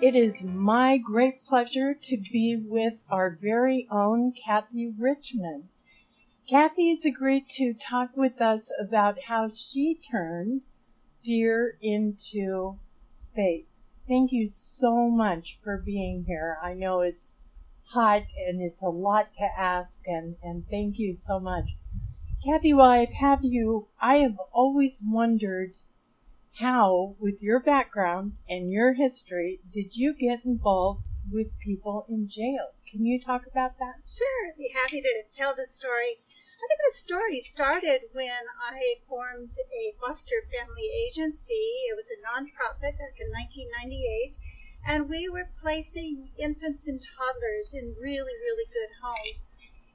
It is my great pleasure to be with our very own Cathy Richman. Cathy has agreed to talk with us about how she turned fear into faith. Thank you so much for being here. I know it's hot and it's a lot to ask, and thank you so much. Cathy, while I've had you, I have always wondered how, with your background and your history, did you get involved with people in jail? Can you talk about that? Sure, I'd be happy to tell the story. I think the story started when I formed a foster family agency. It was a nonprofit back in 1998, and we were placing infants and toddlers in really, really good homes.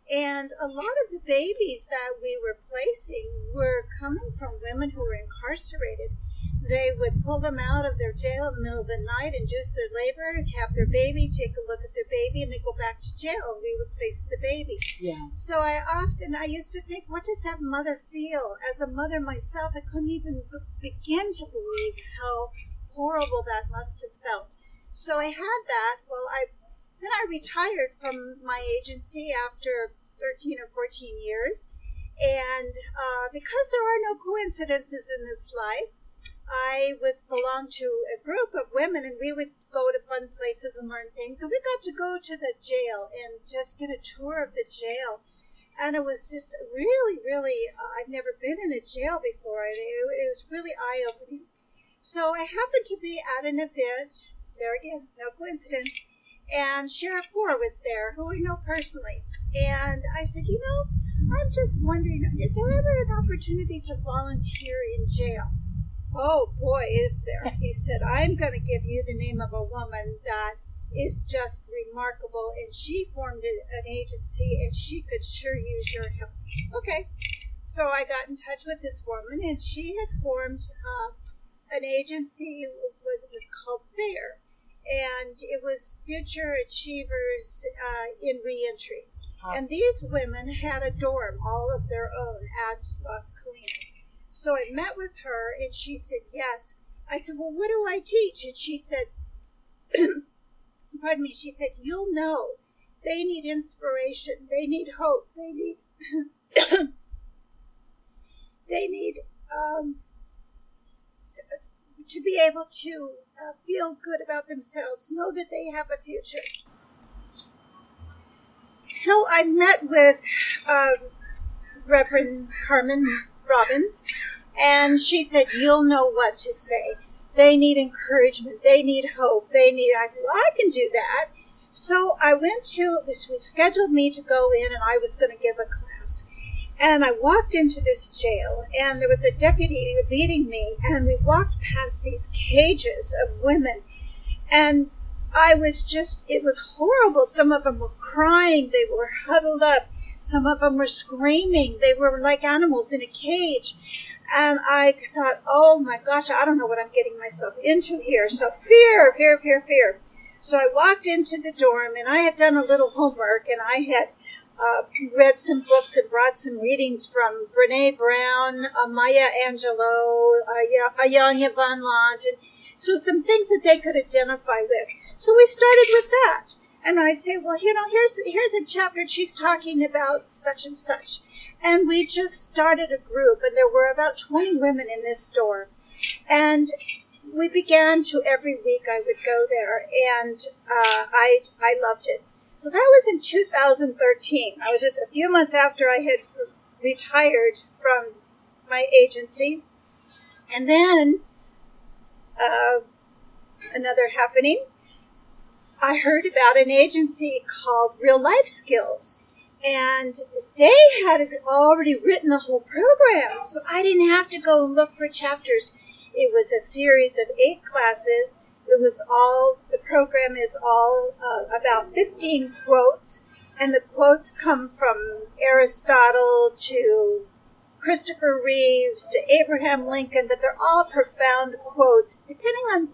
And a lot of the babies that we were placing were coming from women who were incarcerated. They would pull them out of their jail in the middle of the night, induce their labor, have their baby, take a look at their baby, and they go back to jail, and we would place the baby. Yeah. So I used to think, what does that mother feel? As a mother myself, I couldn't even begin to believe how horrible that must have felt. So I had that. Well, then I retired from my agency after 13 or 14 years. And because there are no coincidences in this life, I belonged to a group of women, and we would go to fun places and learn things. And we got to go to the jail and just get a tour of the jail. And it was just really, really, I've never been in a jail before. It was really eye-opening. So I happened to be at an event, there again, no coincidence, and Sheriff Moore was there, who I know personally. And I said, I'm just wondering, is there ever an opportunity to volunteer in jail? Oh, boy, is there. He said, I'm going to give you the name of a woman that is just remarkable, and she formed an agency, and she could sure use your help. Okay. So I got in touch with this woman, and she had formed an agency. It was called FAIR, and it was Future Achievers in Reentry. And these women had a dorm all of their own at Las Colinas. So I met with her, and she said, yes. I said, well, what do I teach? And she said, pardon me, she said, you'll know. They need inspiration. They need hope. They need, to be able to feel good about themselves, know that they have a future. So I met with Reverend Carmen Robbins, and she said, you'll know what to say. They need encouragement. They need hope. I can do that. So I this was scheduled me to go in, and I was going to give a class. And I walked into this jail, and there was a deputy leading me, and we walked past these cages of women, and it was horrible. Some of them were crying. They were huddled up. Some of them were screaming. They were like animals in a cage. And I thought, oh my gosh, I don't know what I'm getting myself into here. So fear. So I walked into the dorm, and I had done a little homework, and I had read some books and brought some readings from Brene Brown, Maya Angelou, Ayanya Van Lant, and so some things that they could identify with. So we started with that. And I say, well, here's a chapter, she's talking about such and such. And we just started a group, and there were about 20 women in this dorm. And we began to, every week I would go there, and I loved it. So that was in 2013. I was just a few months after I had retired from my agency. And then another happening. I heard about an agency called Real Life Skills, and they had already written the whole program, so I didn't have to go look for chapters. It was a series of 8 classes. The program is all about 15 quotes, and the quotes come from Aristotle to Christopher Reeves to Abraham Lincoln, but they're all profound quotes, depending on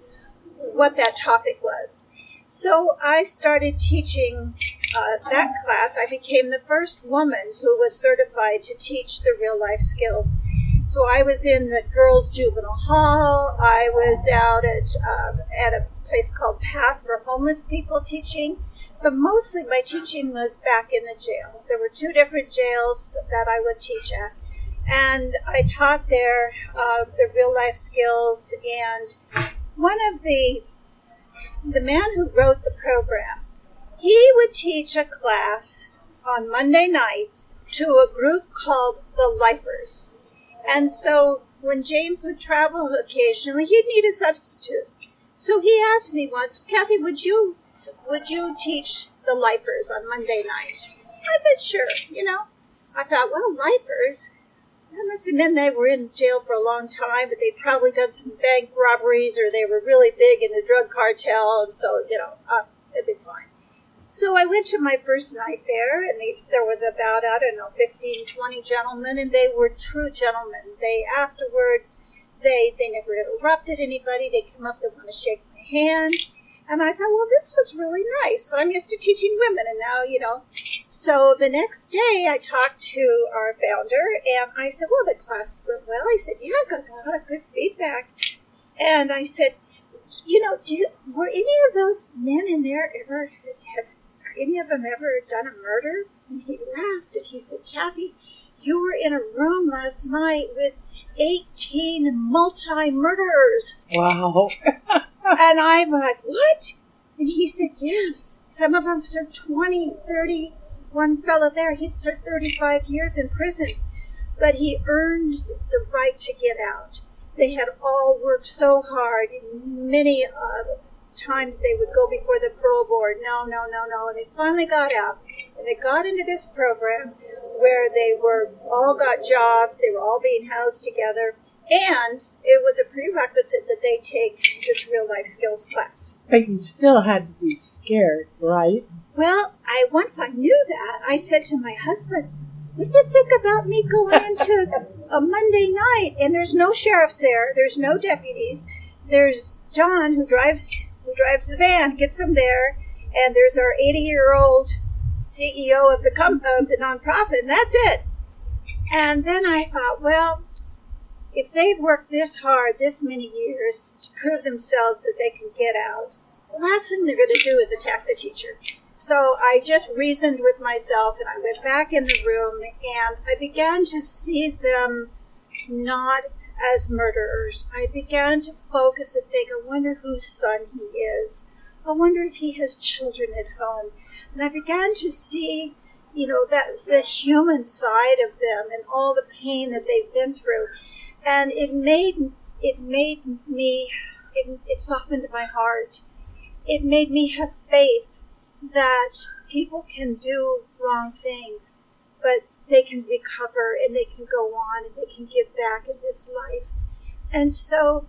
what that topic was. So I started teaching that class. I became the first woman who was certified to teach the real life skills. So I was in the girls' juvenile hall. I was out at a place called Path for Homeless People teaching, but mostly my teaching was back in the jail. There were 2 different jails that I would teach at, and I taught there the real life skills. And one of the man who wrote the program, he would teach a class on Monday nights to a group called the Lifers. And so when James would travel occasionally, he'd need a substitute. So he asked me once, Cathy, would you teach the Lifers on Monday night? I said, sure. I thought, well, Lifers, that must have meant they were in jail for a long time, but they'd probably done some bank robberies, or they were really big in the drug cartel, and so, it'd be fine. So I went to my first night there, and there was about, 15, 20 gentlemen, and they were true gentlemen. Afterwards, they never interrupted anybody. They come up, they want to shake my hand. And I thought, well, this was really nice. I'm used to teaching women, and now, So the next day, I talked to our founder, and I said, well, the class went well. I said, yeah, I got a lot of good feedback. And I said, were any of those men in there ever done a murder? And he laughed, and he said, Cathy, you were in a room last night with 18 multi-murderers. Wow. And I'm like, what? And he said, yes. Some of them served 20, 30. One fellow there, he'd served 35 years in prison. But he earned the right to get out. They had all worked so hard. Many times they would go before the parole board. No. And they finally got out. And they got into this program where they all got jobs. They were all being housed together. And it was a prerequisite that they take this real life skills class. But you still had to be scared, right? Well, once I knew that, I said to my husband, what do you think about me going into a Monday night? And there's no sheriffs there. There's no deputies. There's John who drives the van, gets them there. And there's our 80-year-old CEO of the nonprofit, and that's it. And then I thought, well, if they've worked this hard this many years to prove themselves that they can get out, the last thing they're going to do is attack the teacher. So I just reasoned with myself, and I went back in the room, and I began to see them not as murderers. I began to focus and think, I wonder whose son he is. I wonder if he has children at home. And I began to see, that the human side of them and all the pain that they've been through. And it softened my heart. It made me have faith that people can do wrong things, but they can recover and they can go on and they can give back in this life. And so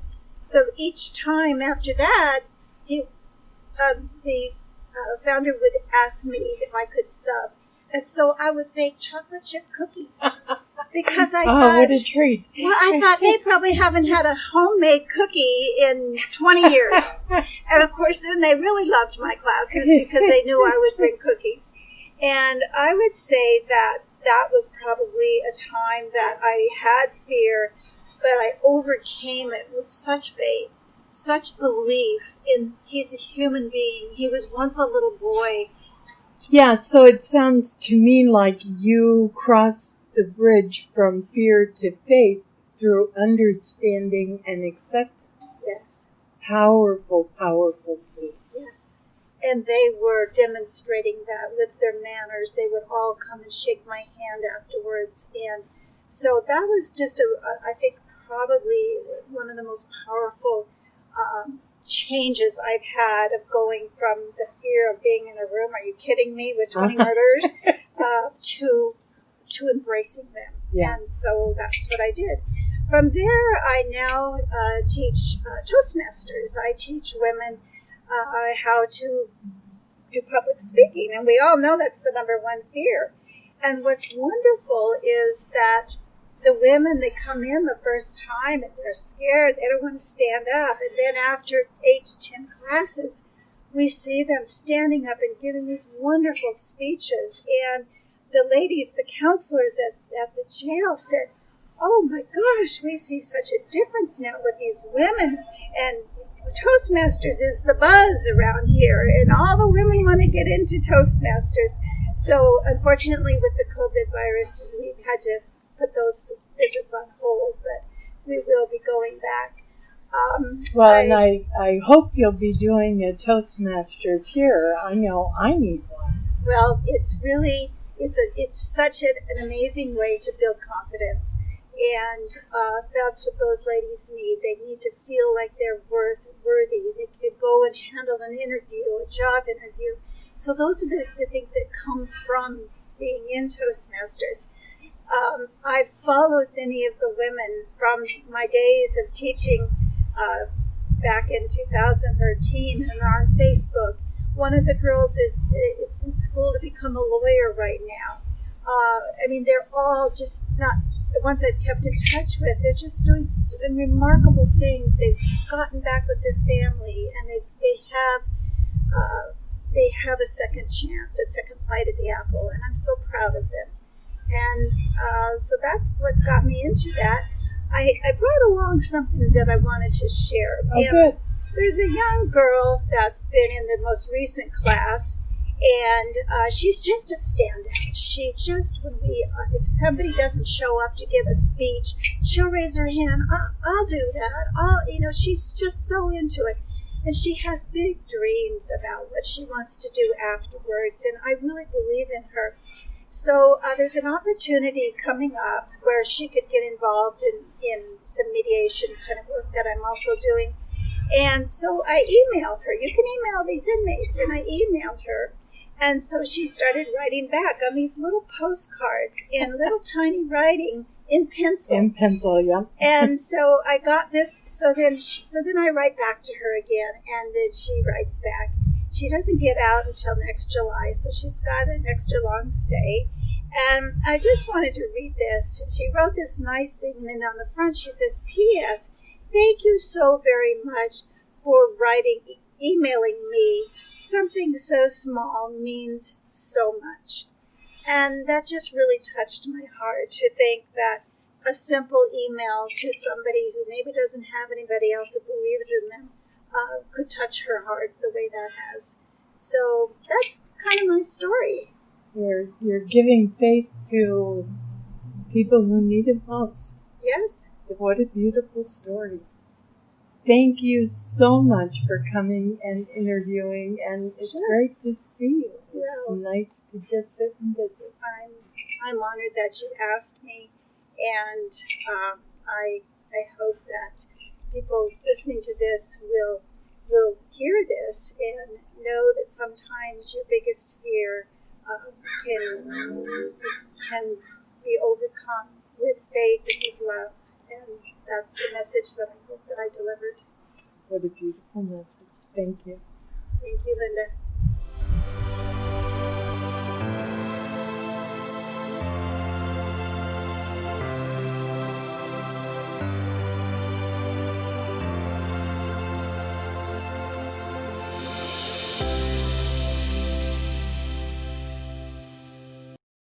each time after that, the founder would ask me if I could sub. And so I would bake chocolate chip cookies. Because I thought, what a treat. Well, I thought they probably haven't had a homemade cookie in 20 years. And of course, then they really loved my classes because they knew I would bring cookies. And I would say that was probably a time that I had fear, but I overcame it with such faith, such belief in he's a human being. He was once a little boy. Yeah, so it sounds to me like you crossed the bridge from fear to faith through understanding and acceptance. Yes. Powerful tools. Yes. And they were demonstrating that with their manners. They would all come and shake my hand afterwards. And so that was just, I think, probably one of the most powerful changes I've had of going from the fear of being in a room, are you kidding me, with 20 murderers, to embracing them. Yeah. And so that's what I did. From there, I now teach Toastmasters. I teach women how to do public speaking, and we all know that's the number one fear. And what's wonderful is that the women, they come in the first time and they're scared, they don't want to stand up, and then after 8 to 10 classes, we see them standing up and giving these wonderful speeches. And the ladies, the counselors at the jail said, oh my gosh, we see such a difference now with these women, and Toastmasters is the buzz around here, and all the women want to get into Toastmasters. So unfortunately, with the COVID virus, we've had to put those visits on hold, but we will be going back. And I hope you'll be doing a Toastmasters here. I know I need one. Well, it's such an amazing way to build confidence, and that's what those ladies need. They need to feel like they're worthy. They could go and handle an interview, a job interview. So those are the things that come from being in Toastmasters. I've followed many of the women from my days of teaching back in 2013, and on Facebook. One of the girls is in school to become a lawyer right now. They're all just not the ones I've kept in touch with. They're just doing some remarkable things. They've gotten back with their family, and they have a second chance, a second bite at the apple, and I'm so proud of them. And so that's what got me into that. I brought along something that I wanted to share. Oh, good. There's a young girl that's been in the most recent class, and she's just a standout. She just, if somebody doesn't show up to give a speech, she'll raise her hand. I'll do that. She's just so into it. And she has big dreams about what she wants to do afterwards, and I really believe in her. So there's an opportunity coming up where she could get involved in some mediation kind of work that I'm also doing. And so I emailed her. You can email these inmates. And I emailed her. And so she started writing back on these little postcards in little tiny writing in pencil. In pencil, yeah. And so I got this. So then I write back to her again, and then she writes back. She doesn't get out until next July, so she's got an extra long stay. And I just wanted to read this. She wrote this nice thing, and then on the front she says, P.S. Thank you so very much for emailing me. Something so small means so much. And that just really touched my heart to think that a simple email to somebody who maybe doesn't have anybody else who believes in them could touch her heart the way that has. So that's kind of my story. You're giving faith to people who need it most. Yes. What a beautiful story. Thank you so much for coming and interviewing, and it's great to see you. It's nice to just sit and visit. I'm honored that you asked me, and I hope that people listening to this will hear this and know that sometimes your biggest fear can be overcome with faith and with love. And that's the message that I hope that I delivered. What a beautiful message. Thank you. Thank you, Linda.